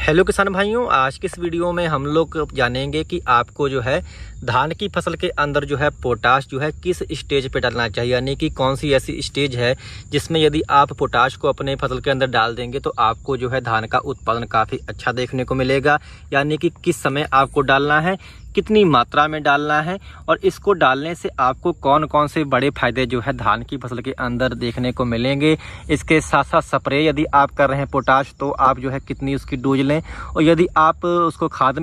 Hello किसान भाइयों, आज के इस वीडियो में हम लोग जानेंगे कि आपको जो है धान की फसल के अंदर जो है पोटाश जो है किस स्टेज पे डालना चाहिए, यानी कि कौन सी ऐसी स्टेज है जिसमें यदि आप पोटाश को अपने फसल के अंदर डाल देंगे तो आपको जो है धान का उत्पादन काफ़ी अच्छा देखने को मिलेगा। यानी कि किस समय आपको डालना है, कितनी मात्रा में डालना है और इसको डालने से आपको कौन कौन से बड़े फायदे जो है धान की फसल के अंदर देखने को मिलेंगे। इसके साथ साथ स्प्रे यदि आप कर रहे हैं पोटाश तो आप जो है कितनी उसकी डोज लें, और यदि आप उसको खाद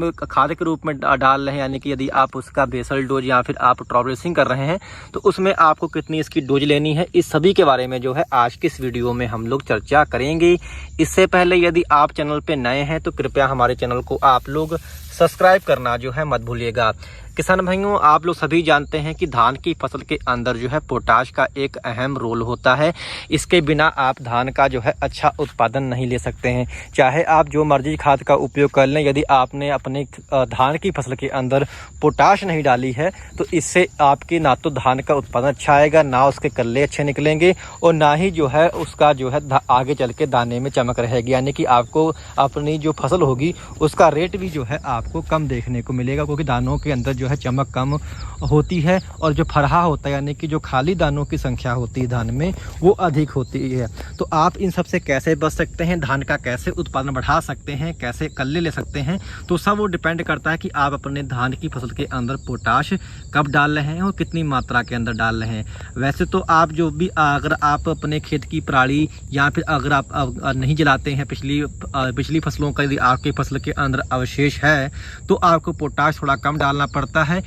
के रूप में डाल रहे हैं, यानी कि यदि आप उसका बेसल डोज या फिर आप ड्रॉप ड्रेसिंग कर रहे हैं तो उसमें आपको कितनी इसकी डोज लेनी है। इस सभी के बारे में जो है आज की इस वीडियो में हम लोग चर्चा करेंगे। इससे पहले यदि आप चैनल पे नए हैं तो कृपया हमारे चैनल को आप लोग सब्सक्राइब करना जो है मत भूलिएगा। किसान भाइयों, आप लोग सभी जानते हैं कि धान की फसल के अंदर जो है पोटाश का एक अहम रोल होता है। इसके बिना आप धान का जो है अच्छा उत्पादन नहीं ले सकते हैं। चाहे आप जो मर्जी खाद का उपयोग कर लें, यदि आपने अपने धान की फसल के अंदर पोटाश नहीं डाली है तो इससे आपके ना तो धान का उत्पादन अच्छा आएगा, ना उसके कल्ले अच्छे निकलेंगे और ना ही जो है उसका जो है आगे चल के दाने में चमक रहेगी। यानी कि आपको अपनी जो फसल होगी उसका रेट भी जो है आपको कम देखने को मिलेगा, क्योंकि दानों के अंदर जो है चमक कम होती है और जो फरहा होता है यानी कि जो खाली दानों की संख्या होती है धान में वो अधिक होती है। तो आप इन सब से कैसे बच सकते हैं, धान का कैसे उत्पादन बढ़ा सकते हैं, कैसे कल्ले ले सकते हैं, तो सब वो डिपेंड करता है कि आप अपने धान की फसल के अंदर पोटाश कब डाल रहे हैं और कितनी मात्रा के अंदर डाल रहे हैं। वैसे तो आप जो भी अगर आप अपने खेत की पराली या फिर अगर आप नहीं जलाते हैं पिछली फसलों का, यदि आपके फसल के अंदर अवशेष है तो आपको पोटाश थोड़ा कम डालना पड़ता है।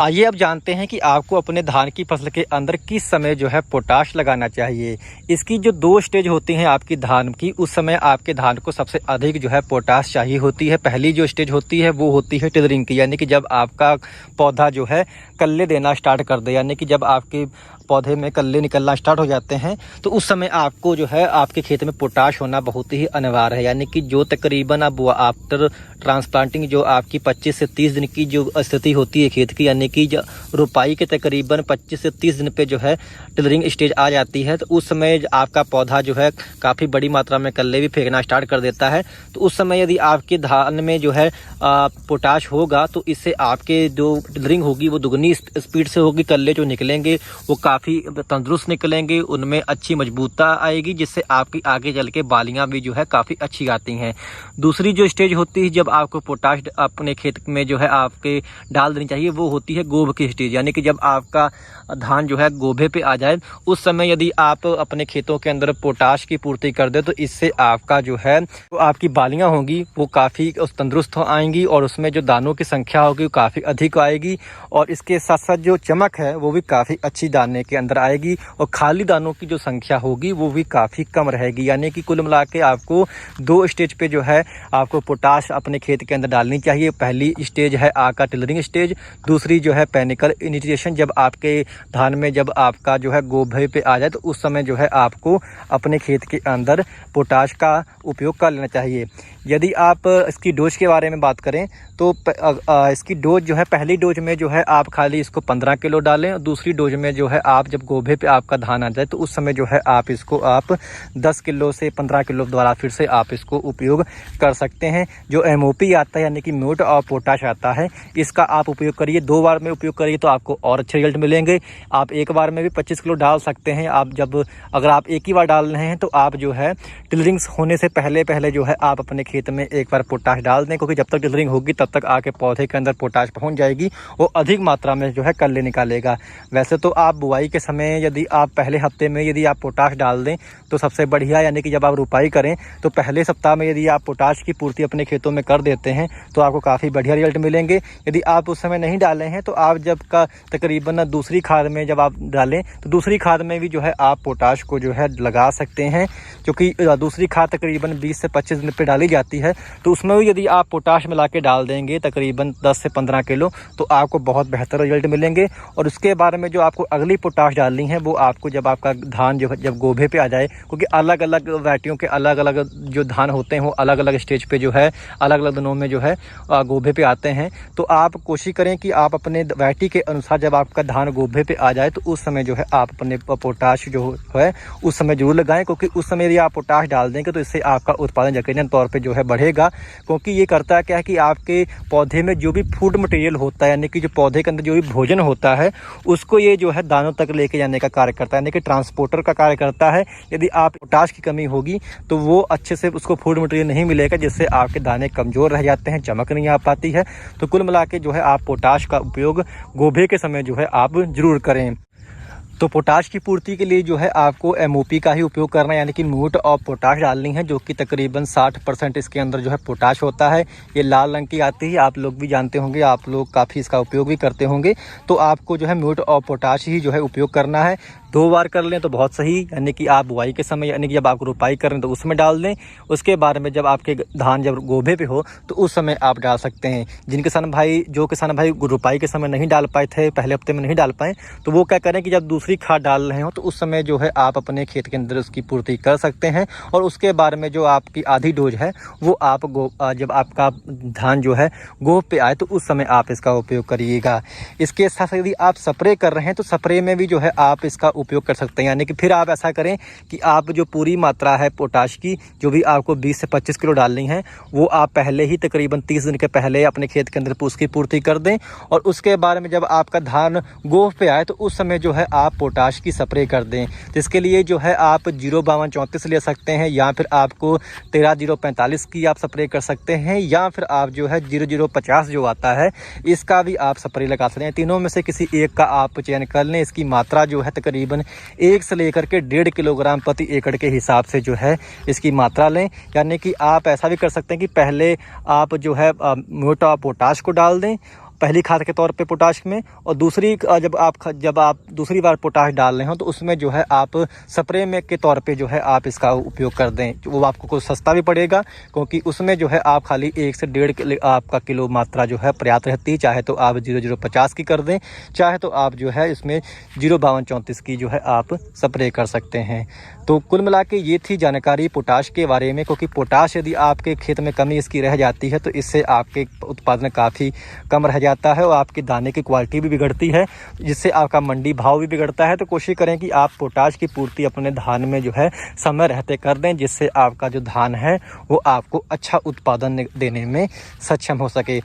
आइए अब जानते हैं कि आपको अपने धान की फसल के अंदर किस समय जो है पोटाश लगाना चाहिए। इसकी जो 2 स्टेज होती हैं आपकी धान की, उस समय आपके धान को सबसे अधिक जो है पोटाश चाहिए होती है। पहली जो स्टेज होती है वो होती है टिलरिंग की, यानी कि जब आपका पौधा जो है कल्ले देना स्टार्ट कर दे, यानी कि जब आपके पौधे में कल्ले निकलना स्टार्ट हो जाते हैं तो उस समय आपको जो है आपके खेत में पोटाश होना बहुत ही अनिवार्य है। यानी कि जो तकरीबन अब आफ्टर ट्रांसप्लांटिंग जो आपकी 25 से 30 दिन की जो स्थिति होती है खेत की, यानी कि रुपाई के तकरीबन 25 से 30 दिन पे जो है टिलरिंग स्टेज आ जाती है, तो उस समय आपका पौधा जो है काफ़ी बड़ी मात्रा में कल्ले भी फेंकना स्टार्ट कर देता है। तो उस समय यदि आपके धान में जो है पोटाश होगा तो इससे आपके जो टिलरिंग होगी वो दुगनी स्पीड से होगी, कल्ले जो निकलेंगे वो काफ़ी तंदुरुस्त निकलेंगे, उनमें अच्छी मजबूतता आएगी, जिससे आपकी आगे चल के बालियाँ भी जो है काफ़ी अच्छी आती हैं। दूसरी जो स्टेज होती है जब आपको पोटाश अपने खेत में जो है आपके डाल देनी चाहिए वो होती है गोभ की स्टेज, यानी कि जब आपका धान जो है गोभे पे आ जाए उस समय यदि आप अपने खेतों के अंदर पोटाश की पूर्ति कर दे तो इससे आपका जो है तो आपकी बालियाँ होंगी वो काफ़ी तंदुरुस्त हो आएंगी और उसमें जो दानों की संख्या होगी वो काफ़ी अधिक आएगी और इसके साथ साथ जो चमक है वो भी काफ़ी अच्छी दाने के अंदर आएगी और खाली दानों की जो संख्या होगी वो भी काफ़ी कम रहेगी। यानी कि कुल मिला के आपको 2 स्टेज पे जो है आपको पोटाश अपने खेत के अंदर डालनी चाहिए। पहली स्टेज है आपका टिलरिंग स्टेज, दूसरी जो है पेनिकल इनिशिएशन, जब आपके धान में जब आपका जो है गोभे पे आ जाए तो उस समय जो है आपको अपने खेत के अंदर पोटाश का उपयोग कर लेना चाहिए। यदि आप इसकी डोज के बारे में बात करें तो इसकी डोज जो है पहली डोज में जो है आप खाली इसको 15 किलो डालें और दूसरी डोज में जो है आप जब गोभे पे आपका धान आ जाए तो उस समय जो है आप इसको 10 किलो से 15 किलो द्वारा फिर से आप इसको उपयोग कर सकते हैं। जो MOP आता है यानी कि म्यूट और पोटाश आता है, इसका आप उपयोग करिए। 2 बार में उपयोग करिए तो आपको और अच्छे रिजल्ट मिलेंगे। आप एक बार में भी 25 किलो डाल सकते हैं। अगर आप एक ही बार डाल रहे हैं तो आप जो है टिलरिंग्स होने से पहले जो है आप अपने खेत में एक बार पोटाश डाल दें, क्योंकि जब तक टिलरिंग होगी तब तक आके पौधे के अंदर पोटाश पहुंच जाएगी, वो अधिक मात्रा में जो है कल्ले निकालेगा। वैसे तो आप बुआई के समय यदि आप पहले हफ्ते में यदि आप पोटाश डाल दें तो सबसे बढ़िया, यानी कि जब आप रुपाई करें तो पहले सप्ताह में यदि आप पोटाश की पूर्ति अपने खेतों में कर देते हैं तो आपको काफ़ी बढ़िया रिजल्ट मिलेंगे। यदि आप उस समय नहीं डाले हैं तो आप जब का तकरीबन दूसरी खाद में जब आप डालें तो दूसरी खाद में भी जो है आप पोटाश को जो है लगा सकते हैं, क्योंकि दूसरी खाद तकरीबन 20 से 25 दिन पर डाली जाती है। तो उसमें भी यदि आप पोटाश मिला के डाल देंगे तकरीबन 10 से 15 किलो तो आपको बहुत बेहतर रिजल्ट मिलेंगे। और उसके बारे में जो आपको अगली पोटाश डालनी है वो आपको जब आपका धान जो जब गोभे पे आ जाए, क्योंकि अलग अलग वैरायटियों के अलग अलग जो धान होते हैं वो अलग अलग स्टेज पे जो है अलग अलग दिनों में जो है गोभे पे आते हैं। तो आप कोशिश करें कि आप अपने वैरायटी के अनुसार जब आपका धान गोभे पे आ जाए तो उस समय जो है आप अपने पोटाश जो है उस समय जरूर लगाएं, क्योंकि उस समय यदि आप पोटाश डाल देंगे तो इससे आपका उत्पादन यकीनन तौर पे जो है बढ़ेगा। क्योंकि ये करता क्या है कि आपके पौधे में जो भी फूड मटेरियल होता है, यानी कि जो पौधे के अंदर जो भी भोजन होता है उसको ये जो है दानों तक लेके जाने का कार्य करता है, यानी कि ट्रांसपोर्टर का कार्य करता है। यदि आप पोटाश की कमी होगी तो वो अच्छे से उसको फूड मटेरियल नहीं मिलेगा, जिससे आपके दाने कमज़ोर रह जाते हैं, चमक नहीं आ पाती है। तो कुल मिला के जो है आप पोटाश का उपयोग गोभे के समय जो है आप ज़रूर करें। तो पोटाश की पूर्ति के लिए जो है आपको MOP का ही उपयोग करना है, यानी कि म्यूट ऑफ पोटाश डालनी है, जो कि तकरीबन 60% इसके अंदर जो है पोटाश होता है। ये लाल रंग की आती है, आप लोग भी जानते होंगे, आप लोग काफ़ी इसका उपयोग भी करते होंगे। तो आपको जो है म्यूट ऑफ पोटाश ही जो है उपयोग करना है। 2 बार कर लें तो बहुत सही, यानी कि आप बुआई के समय, यानी कि जब आप रोपाई करें तो उसमें डाल दें। उसके बाद में जब आपके धान जब गोभे पे हो तो उस समय आप डाल सकते हैं। जो किसान भाई रोपाई के समय नहीं डाल पाए थे, पहले हफ्ते में नहीं डाल पाए, तो वो क्या करें कि जब दूसरी खाद डाल रहे हो तो उस समय जो है आप अपने खेत के अंदर उसकी पूर्ति कर सकते हैं। और उसके बाद में जो आपकी आधी डोज है वो आप जब आपका धान जो है गोभ पे आए तो उस समय आप इसका उपयोग करिएगा। इसके साथ यदि आप स्प्रे कर रहे हैं तो स्प्रे में भी जो है आप इसका उपयोग कर सकते हैं, यानी कि फिर आप ऐसा करें कि आप जो पूरी मात्रा है पोटाश की, जो भी आपको 20 से 25 किलो डालनी है, वो आप पहले ही तकरीबन 30 दिन के पहले अपने खेत के अंदर उसकी पूर्ति कर दें। और उसके बाद में जब आपका धान गोभ पे आए तो उस समय जो है आप पोटाश की स्प्रे कर दें। तो इसके लिए जो है आप 05234 ले सकते हैं, या फिर आपको 13045 की आप स्प्रे कर सकते हैं, या फिर आप जो है 0050 जो आता है इसका भी आप स्प्रे लगा सकते हैं। तीनों में से किसी एक का आप चयन कर लें। इसकी मात्रा जो है तकरीबन 1 से लेकर के 1.5 किलोग्राम प्रति एकड़ के हिसाब से जो है इसकी मात्रा लें। यानी कि आप ऐसा भी कर सकते हैं कि पहले आप जो है म्यूट ऑफ पोटाश को डाल दें पहली खाद के तौर पे पोटाश में, और दूसरी जब आप दूसरी बार पोटाश डाल रहे हो तो उसमें जो है आप स्प्रे में के तौर पे जो है आप इसका उपयोग कर दें। वो आपको कुछ सस्ता भी पड़ेगा, क्योंकि उसमें जो है आप खाली 1 से 1.5 आपका किलो मात्रा जो है पर्याप्त रहती है। चाहे तो आप 0050 की कर दें, चाहे तो आप जो है इसमें 05234 की जो है आप स्प्रे कर सकते हैं। तो कुल मिला के ये थी जानकारी पोटाश के बारे में, क्योंकि पोटाश यदि आपके खेत में कमी इसकी रह जाती है तो इससे आपके उत्पादन काफ़ी कम रह जाता है और आपके दाने की क्वालिटी भी बिगड़ती है, जिससे आपका मंडी भाव भी बिगड़ता है। तो कोशिश करें कि आप पोटाश की पूर्ति अपने धान में जो है समय रहते कर दें, जिससे आपका जो धान है वो आपको अच्छा उत्पादन देने में सक्षम हो सके।